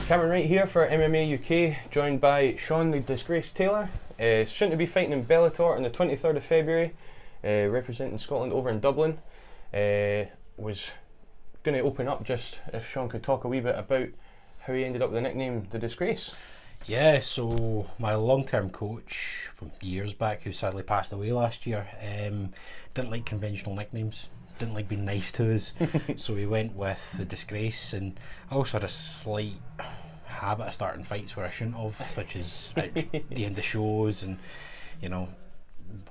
Cameron Wright here for MMA UK, joined by Shaun The Disgrace Taylor, soon to be fighting in Bellator on the 23rd of February, representing Scotland over in Dublin. Was going to open up just if Shaun could talk a wee bit about how he ended up with the nickname The Disgrace. Yeah, so my long-term coach from years back, who sadly passed away last year, didn't like conventional nicknames, didn't like being nice to us, so we went with The Disgrace. And I also had a slight habit of starting fights where I shouldn't have, such as at the end of shows, and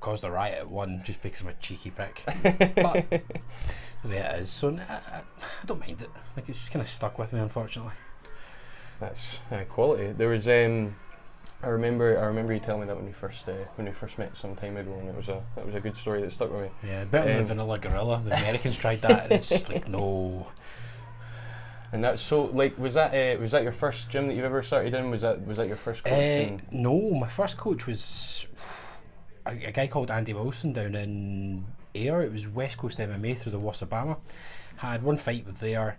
caused a riot at one just because I'm a cheeky prick. But the way it is, so I don't mind it. Like, it's just kind of stuck with me, unfortunately. That's quality. There was I remember you telling me that when we first met some time ago, and it was a good story that stuck with me. Yeah, better than Vanilla Gorilla. The Americans tried that, and it's just like, no. And that's so, like, was that your first gym that you've ever started in? Was that your first coach? No, my first coach was a guy called Andy Wilson down in Ayr. It was West Coast MMA through the Wasabama. Had one fight with there,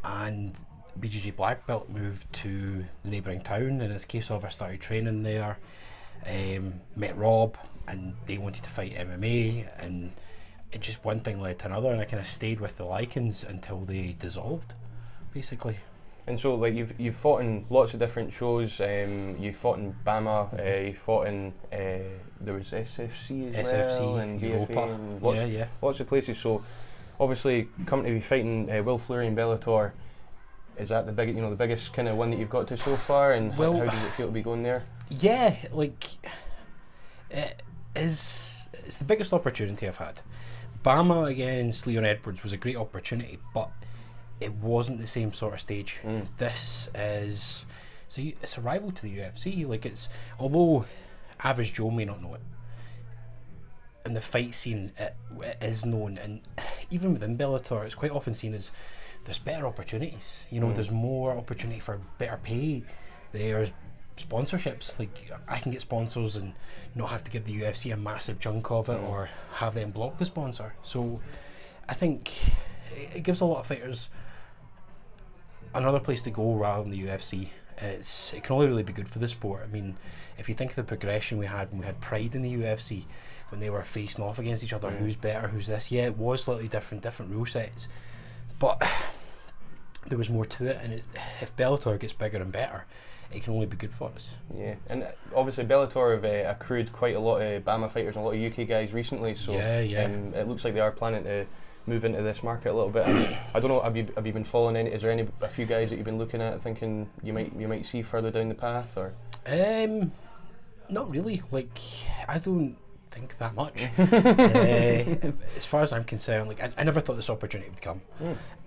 and BJJ Black Belt moved to the neighbouring town, and as case of I started training there. Met Rob, and they wanted to fight MMA, and it just one thing led to another, and I kind of stayed with the Lycans until they dissolved, basically. And so, like, you've fought in lots of different shows. You fought in Bama. You fought in there was SFC as well, and Europa, BFA, and lots of places. So, obviously, coming to be fighting Will Fluery in Bellator, is that the biggest kind of one that you've got to so far? And how does it feel to be going there? Yeah, like, it's the biggest opportunity I've had. Bama against Leon Edwards was a great opportunity, but it wasn't the same sort of stage. This is, it's a rival to the UFC. Like, although average Joe may not know it, in the fight scene it is known, and even within Bellator it's quite often seen as there's better opportunities. There's more opportunity for better pay. There's sponsorships. Like, I can get sponsors and not have to give the UFC a massive chunk of it, or have them block the sponsor. So I think it gives a lot of fighters another place to go rather than the UFC. It can only really be good for the sport. I mean, if you think of the progression we had when we had Pride in the UFC, when they were facing off against each other, who's better, who's this, it was slightly different rule sets, but there was more to it. And if Bellator gets bigger and better, it can only be good for us. Yeah, and obviously Bellator have accrued quite a lot of Bama fighters and a lot of UK guys recently, so it looks like they are planning to move into this market a little bit. I don't know, have you been following any? Is there a few guys that you've been looking at, thinking you might see further down the path, or? Not really. Like, I don't think that much. As far as I'm concerned, like, I never thought this opportunity would come.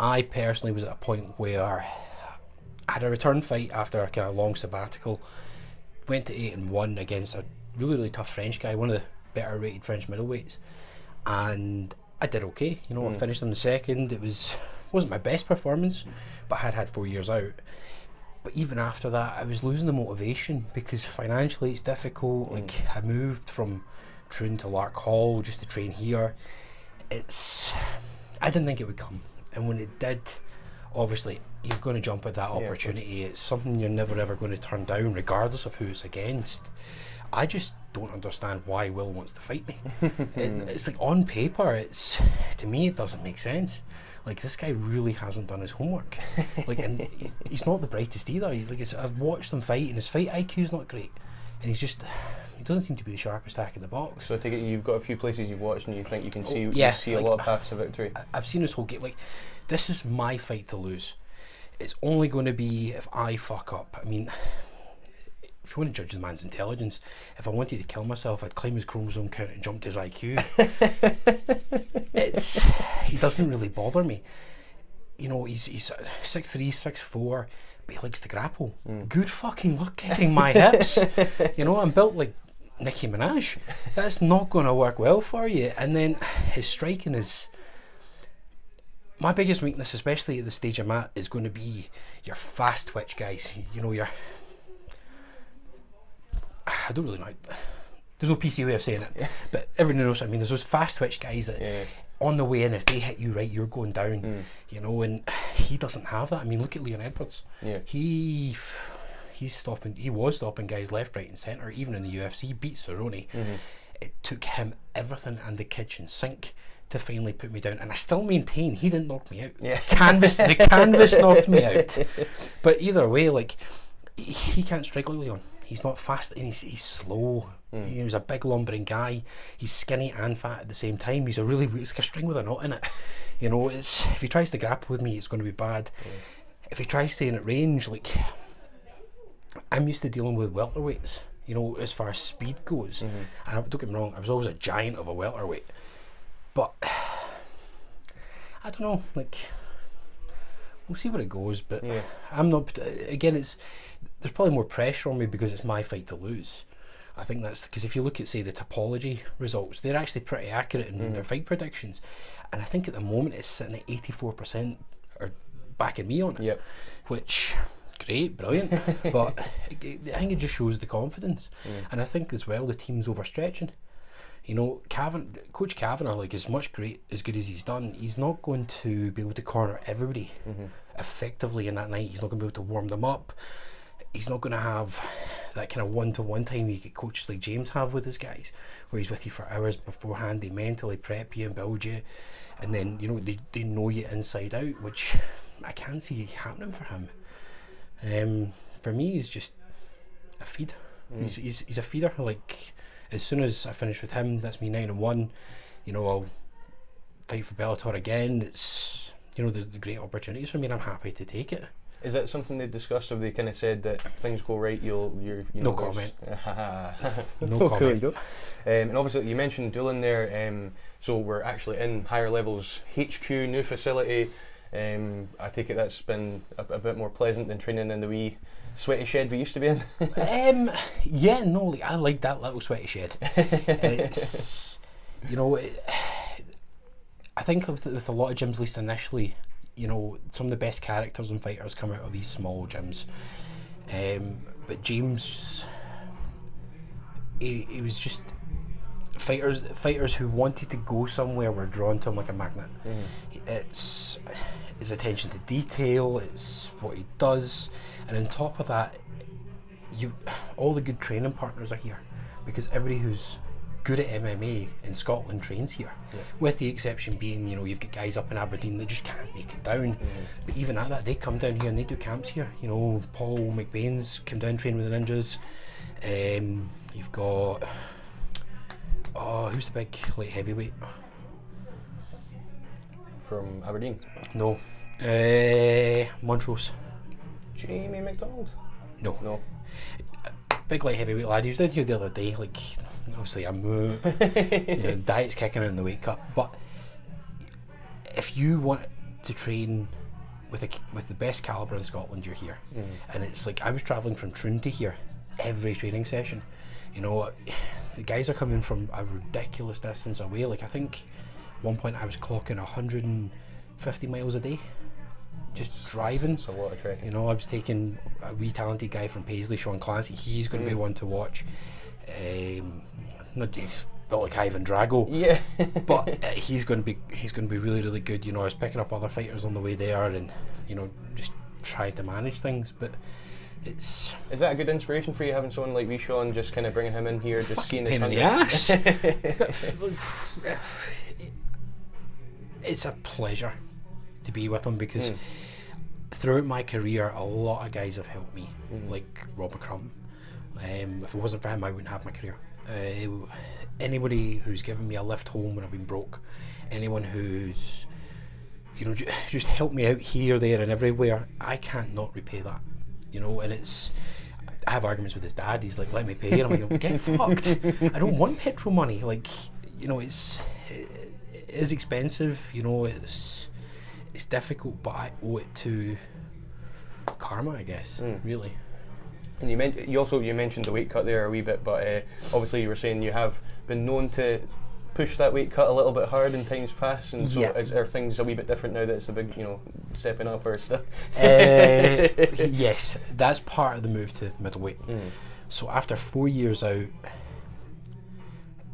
I personally was at a point where I had a return fight after a kind of long sabbatical, went to 8-1 against a really, really tough French guy, one of the better rated French middleweights, and I did okay. I finished in the second. It wasn't my best performance, but I had 4 years out. But even after that, I was losing the motivation because financially it's difficult. Like, I moved from Troon to Lark Hall just to train here. I didn't think it would come, and when it did, obviously you're going to jump at that opportunity. It's something you're never ever going to turn down, regardless of who it's against. I just don't understand why Will wants to fight me. It's like, on paper, to me it doesn't make sense. Like, this guy really hasn't done his homework. Like, and he's not the brightest either. I've watched him fight, and his fight IQ's not great, and he doesn't seem to be the sharpest tack in the box. So I take it you've got a few places you've watched and you think you can see a lot of paths to victory. I've seen this whole game. Like, this is my fight to lose. It's only going to be if I fuck up. I mean, if you want to judge the man's intelligence, if I wanted to kill myself, I'd climb his chromosome count and jump to his IQ. He doesn't really bother me. He's 6'3", 6'4", but he likes to grapple. Good fucking luck getting my hips. I'm built like Nicki Minaj. That's not going to work well for you. And then his striking is my biggest weakness, especially at the stage I'm at, is going to be your fast twitch guys. I don't really know. There's no PC way of saying it, but everyone knows what I mean. There's those fast twitch guys that on the way in, if they hit you right, you're going down. You know, and he doesn't have that. I mean, look at Leon Edwards. Yeah. He was stopping guys left, right and centre, even in the UFC. He beat Cerrone. It took him everything and the kitchen sink to finally put me down, and I still maintain he didn't knock me out. Yeah. The canvas knocked me out. But either way, like, he can't strike like Leon. He's not fast, and he's slow. He was a big lumbering guy. He's skinny and fat at the same time. He's like a string with a knot in it. You know, if he tries to grapple with me, it's going to be bad. If he tries staying at range, like, I'm used to dealing with welterweights, you know, as far as speed goes. And don't get me wrong, I was always a giant of a welterweight. But I don't know, like, we'll see where it goes. But I'm not, again, there's probably more pressure on me because it's my fight to lose. I think that's because if you look at, say, the Topology results, they're actually pretty accurate in their fight predictions. And I think at the moment it's sitting at 84% are backing me on it, which, great, brilliant. But I think it just shows the confidence. And I think as well the team's overstretching. You know, Coach Kavanagh, like, as good as he's done, he's not going to be able to corner everybody effectively in that night. He's not going to be able to warm them up. He's not going to have that kind of one-to-one time you get coaches like James have with his guys, where he's with you for hours beforehand. They mentally prep you and build you, and then, you know, they know you inside out, which I can't see happening for him. For me, he's just a feed. He's a feeder. Like, as soon as I finish with him, that's me 9-1. You know, I'll fight for Bellator again. It's, you know, there's great opportunities for me, and I'm happy to take it. Is that something they discussed, or they kind of said that if things go right, you know, no comment. No comment. And obviously you mentioned Doolin there, so we're actually in Higher Levels HQ, new facility. I take it that's been a bit more pleasant than training in the wee sweaty shed we used to be in. I like that little sweaty shed. It's, you know, I think with a lot of gyms, at least initially, you know, some of the best characters and fighters come out of these small gyms. But James, he was just fighters who wanted to go somewhere were drawn to him like a magnet. It's his attention to detail, it's what he does, and on top of that, all the good training partners are here, because everybody who's good at MMA in Scotland trains here, with the exception being, you know, you've got guys up in Aberdeen that just can't make it down. But even at that, they come down here and they do camps here. You know, Paul McBain's come down, train with the Ninjas. You've got, who's the big light heavyweight from Aberdeen? No, Montrose. Jamie McDonald? No. Big light heavyweight lad. He was down here the other day. Like, obviously I'm diet's kicking in the weight cut, but if you want to train with the best calibre in Scotland, you're here. And it's like, I was travelling from Troon to here every training session. You know, the guys are coming from a ridiculous distance away. Like, I think at one point I was clocking 150 miles a day just driving. It's a lot of trekking. You know, I was taking a wee talented guy from Paisley, Sean Clancy. He's going to be one to watch. He's built like Ivan Drago, but he's going to be really, really good. You know, I was picking up other fighters on the way there, and, you know, just trying to manage things. But is that a good inspiration for you, having someone like Sean, just kind of bringing him in here, just seeing pain in the ass? It's a pleasure to be with him, because throughout my career, a lot of guys have helped me, like Rob McCrum. If it wasn't for him, I wouldn't have my career. Anybody who's given me a lift home when I've been broke, anyone who's, you know, just helped me out here, there and everywhere, I can't not repay that. You know, and I have arguments with his dad. He's like, let me pay you. I'm like, get fucked. I don't want petrol money. Like, you know, it is expensive. You know, it's difficult, but I owe it to karma, I guess. Really. And you mentioned the weight cut there a wee bit, but obviously you were saying you have been known to push that weight cut a little bit hard in times past, and so are things a wee bit different now that it's a big, you know, stepping up or stuff? Yes, that's part of the move to middleweight. So after 4 years out,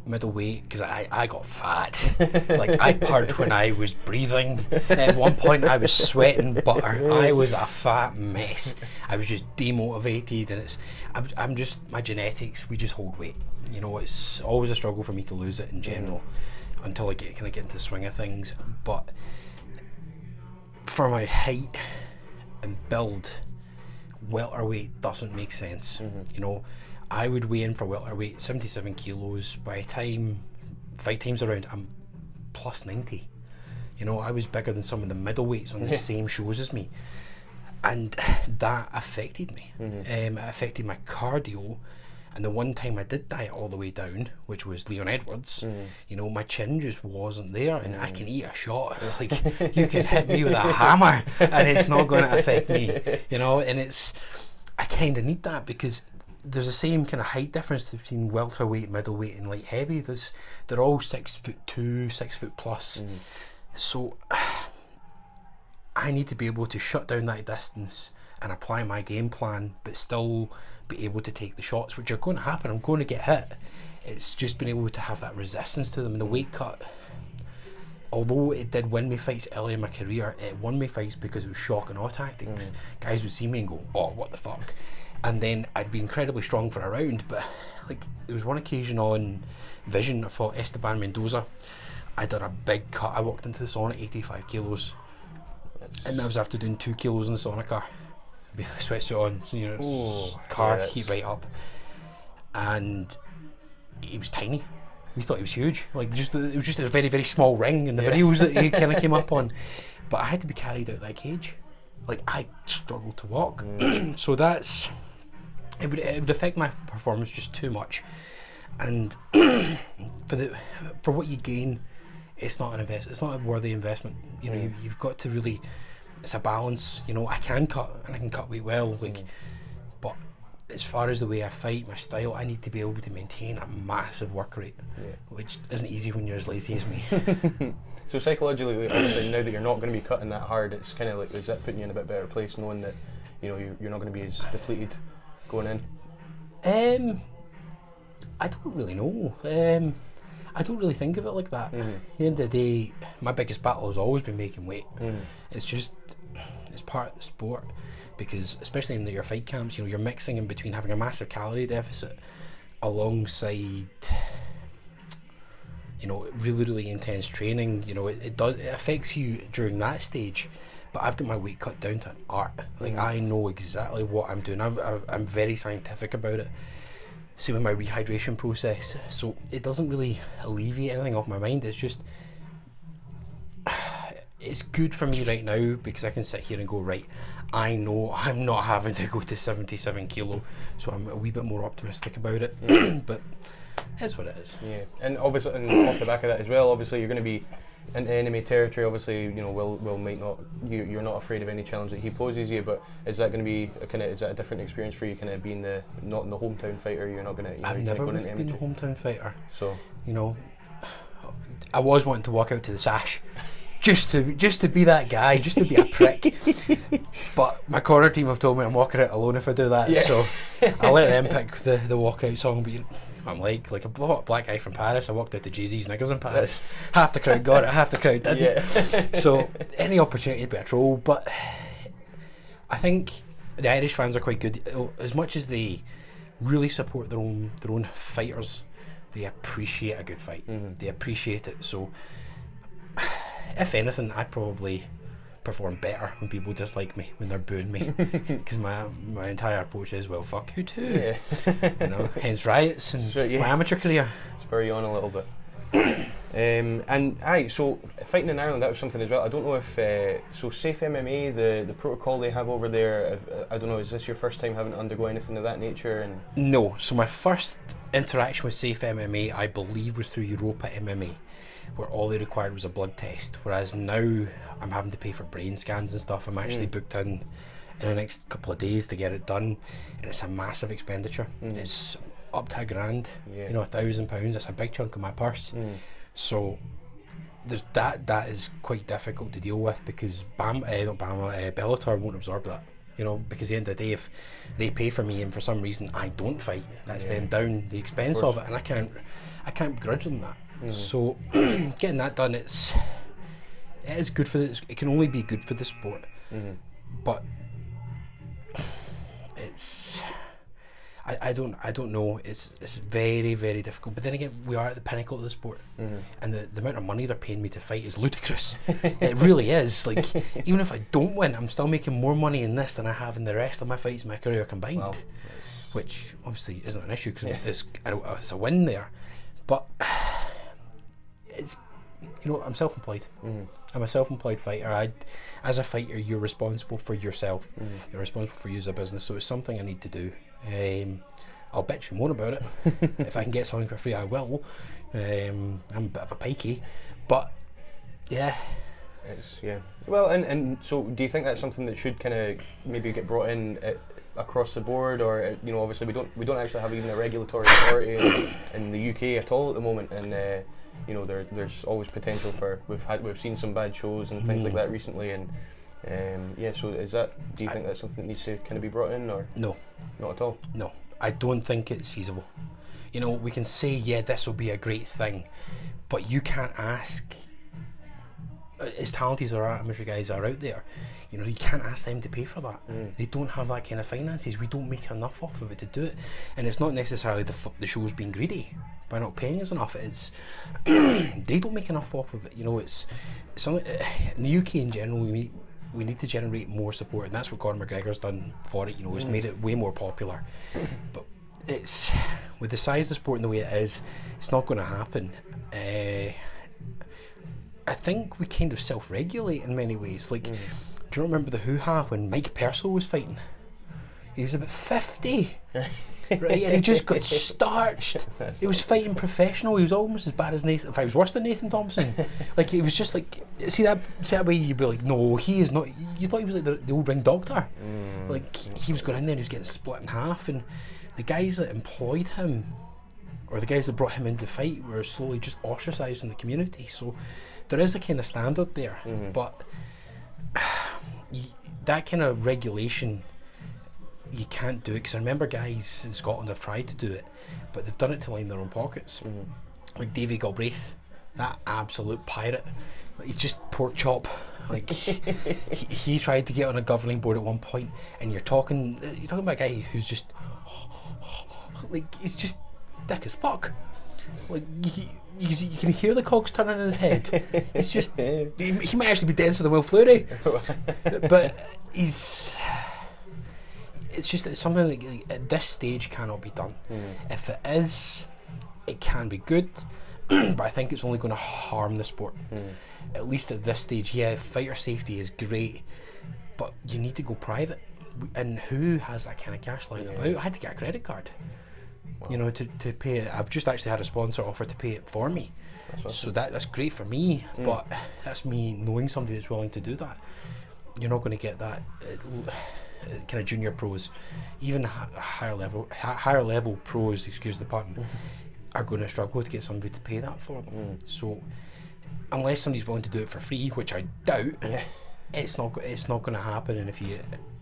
middleweight, because I got fat. Like, I purred when I was breathing. At one point I was sweating butter. I was a fat mess. I was just demotivated, and I'm just, my genetics, we just hold weight. You know, it's always a struggle for me to lose it in general until I get into the swing of things. But for my height and build, welterweight doesn't make sense. You know, I would weigh in for welterweight 77 kilos. By the time fight time's around, I'm plus 90. You know, I was bigger than some of the middleweights on the same shows as me, and that affected me. It affected my cardio. And the one time I did diet all the way down, which was Leon Edwards, you know, my chin just wasn't there, and I can eat a shot. Like, you can hit me with a hammer and it's not going to affect me, you know. And I kind of need that, because there's the same kind of height difference between welterweight, middleweight and light heavy. They're all 6'2", 6 foot plus. So I need to be able to shut down that distance and apply my game plan, but still be able to take the shots, which are going to happen. I'm going to get hit. It's just being able to have that resistance to them. And the weight cut, although it did win me fights early in my career, it won me fights because it was shock and awe tactics. Guys would see me and go, oh, what the fuck? And then I'd be incredibly strong for a round. But like, there was one occasion on Vision, I fought Esteban Mendoza. I did a big cut. I walked into the sauna 85 kilos. And that was after doing 2 kilos in the sauna car. With a sweatsuit on, so, you know, car heat right up, and he was tiny. We thought he was huge. Like, it was just a very, very small ring in the videos that he kind of came up on. But I had to be carried out that cage. Like, I struggled to walk. So it would affect my performance just too much. And for what you gain, it's not an investment. It's not a worthy investment. You know, you've got to really. It's a balance. You know, I can cut, and I can cut weight well. Like, but as far as the way I fight, my style, I need to be able to maintain a massive work rate, which isn't easy when you're as lazy as me. So psychologically, obviously, now that you're not going to be cutting that hard, it's kind of like, is that putting you in a bit better place, knowing that, you know, you're not going to be as depleted going in? I don't really know. I don't really think of it like that. At the end of the day, my biggest battle has always been making weight. It's just, it's part of the sport, because especially in your fight camps, you know, you're mixing in between having a massive calorie deficit alongside, you know, really, really intense training. You know, it affects you during that stage. But I've got my weight cut down to an art. Like, I know exactly what I'm doing. I'm very scientific about it. Same with my rehydration process. So it doesn't really alleviate anything off my mind. It's just, it's good for me right now, because I can sit here and go, right, I know I'm not having to go to 77 kilo, so I'm a wee bit more optimistic about it. But it's what it is. Yeah, and obviously, and off the back of that as well, obviously you're going to be into enemy territory. Obviously, you know, Will might not. You're not afraid of any challenge that he poses you, but is that going to be is that a different experience for you? Kind of being not in the hometown fighter. You're not going to. I've never been a hometown fighter. So, you know, I was wanting to walk out to the sash. Just to be that guy, just to be a prick. But my corner team have told me I'm walking out alone if I do that, so I'll let them pick the walkout song. But I'm like a black guy from Paris. I walked out to Jay-Z's Niggers in Paris. Half the crowd got it, half the crowd didn't. So any opportunity to be a troll. But I think the Irish fans are quite good. As much as they really support their own fighters, they appreciate a good fight. They appreciate it. So if anything, I probably perform better when people dislike me, when they're booing me, because my entire approach is, well, fuck you too. You know, hence riots and my amateur career. Spur you on a little bit. So fighting in Ireland, that was something as well. I don't know if so Safe MMA, the protocol they have over there, I don't know, is this your first time having to undergo anything of that nature? And no, so my first interaction with Safe MMA, I believe, was through Europa MMA, where all they required was a blood test, whereas now I'm having to pay for brain scans and stuff. I'm actually booked in the next couple of days to get it done, and it's a massive expenditure. It's up to $1,000, you know, £1,000. That's a big chunk of my purse. So there's that is quite difficult to deal with, because Bellator won't absorb that, you know, because at the end of the day, if they pay for me and for some reason I don't fight, that's them down the expense of it, and I can't begrudge them that. So getting that done, it is good for this. It can only be good for the sport, but it's. I don't know. It's very, very difficult. But then again, we are at the pinnacle of the sport, and the amount of money they're paying me to fight is ludicrous. It really is. Like, even if I don't win, I'm still making more money in this than I have in the rest of my fights in my career combined. Wow. Which obviously isn't an issue because it's a win there. But it's, I'm self-employed. I'm a self-employed fighter. As a fighter, you're responsible for yourself. You're responsible for you as a business. So it's something I need to do. I'll bitch and moan about it. If I can get something for free, I will. I'm a bit of a pikey, but yeah. Well, and so do you think that's something that should kind of maybe get brought in across the board, or obviously we don't actually have even a regulatory authority in the UK at all at the moment, and there's always potential for we've seen some bad shows and things like that recently, and so do you think that's something that needs to kind of be brought in, or no, not at all? No, I don't think it's feasible. We can say this will be a great thing, but you can't ask, as talented as our amateur guys are out there, you can't ask them to pay for that. They don't have that kind of finances. We don't make enough off of it to do it, and it's not necessarily the show's being greedy by not paying us enough. It's they don't make enough off of it. It's something in the UK in general. We need to generate more support, and that's what Conor McGregor's done for it. It's made it way more popular. But it's with the size of the sport and the way it is, it's not going to happen. I think we kind of self-regulate in many ways. Like, do you remember the hoo-ha when Mike Purcell was fighting? He was about 50, right, and he just got starched. He was fighting professional. He was almost as bad as Nathan. In fact, he was worse than Nathan Thompson. Like, it was just like, see that way you'd be like, no, he is not. You thought he was like the old ring doctor. Like, he was going in there and he was getting split in half, and the guys that employed him, or the guys that brought him into the fight, were slowly just ostracised in the community. So there is a kind of standard there, but that kind of regulation, you can't do it, because I remember guys in Scotland have tried to do it, but they've done it to line their own pockets. Like Davy Galbraith, that absolute pirate, he's just pork chop. Like he tried to get on a governing board at one point, and you're talking about a guy who's just like, he's just thick as fuck. Like you can hear the cogs turning in his head. It's just he might actually be denser than Will Fluery, but it's just that something that at this stage cannot be done. If it is, it can be good, but I think it's only going to harm the sport. At least at this stage, fighter safety is great, but you need to go private. And who has that kind of cash lying about? I had to get a credit card, to pay it. I've just actually had a sponsor offer to pay it for me. That's awesome. So that's great for me, but that's me knowing somebody that's willing to do that. You're not going to get that kind of junior pros, even higher level pros, excuse the pun, are going to struggle to get somebody to pay that for them. So unless somebody's willing to do it for free, which I doubt, it's not going to happen. And if you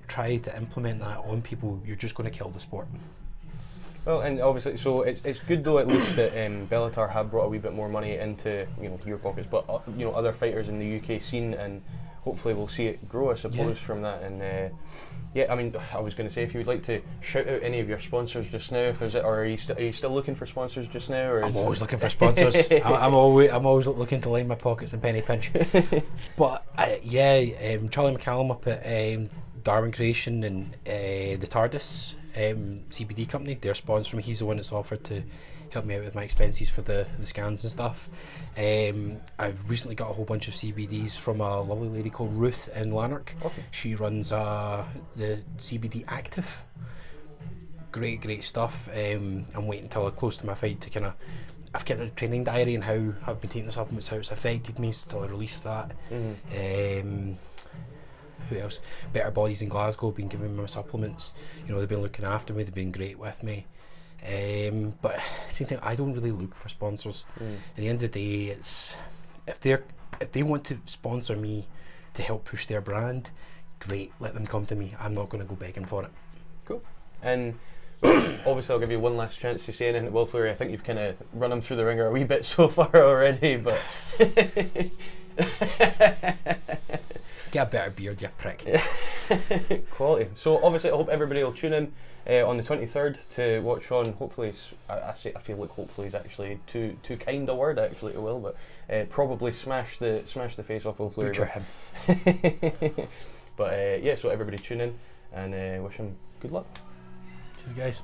try to implement that on people, you're just going to kill the sport. Well, and obviously, so it's good though, at least that Bellator have brought a wee bit more money into your pockets, but other fighters in the UK scene, and hopefully we'll see it grow, I suppose, from that. And I mean, I was going to say, if you would like to shout out any of your sponsors just now, if there's it, or are you still looking for sponsors just now? Or I'm always looking for sponsors. I'm always looking to line my pockets and penny pinch. But Charlie McCallum up at Darwin Creation and the TARDIS CBD company, they're sponsoring me. He's the one that's offered to help me out with my expenses for the scans and stuff. I've recently got a whole bunch of CBDs from a lovely lady called Ruth in Lanark. Okay. She runs the CBD Active. Great stuff. I'm waiting until close to my fight to I've kept a training diary and how I've been taking the supplements, how it's affected me, until I release that. Who else? Better Bodies in Glasgow have been giving me my supplements. They've been looking after me, they've been great with me. But same thing, I don't really look for sponsors. At the end of the day, it's if they want to sponsor me to help push their brand, great, let them come to me. I'm not going to go begging for it. Cool. And Obviously, I'll give you one last chance to say anything to Will Fluery. I think you've kind of run him through the ringer a wee bit so far already, but get a better beard, you prick. quality. So obviously, I hope everybody will tune in on the 23rd to watch Shaun. Hopefully, I feel like hopefully is actually too kind a word actually to Will, but probably smash the face off Will Fluery. Butcher him. But yeah, so everybody tune in and wish him good luck. Cheers, guys.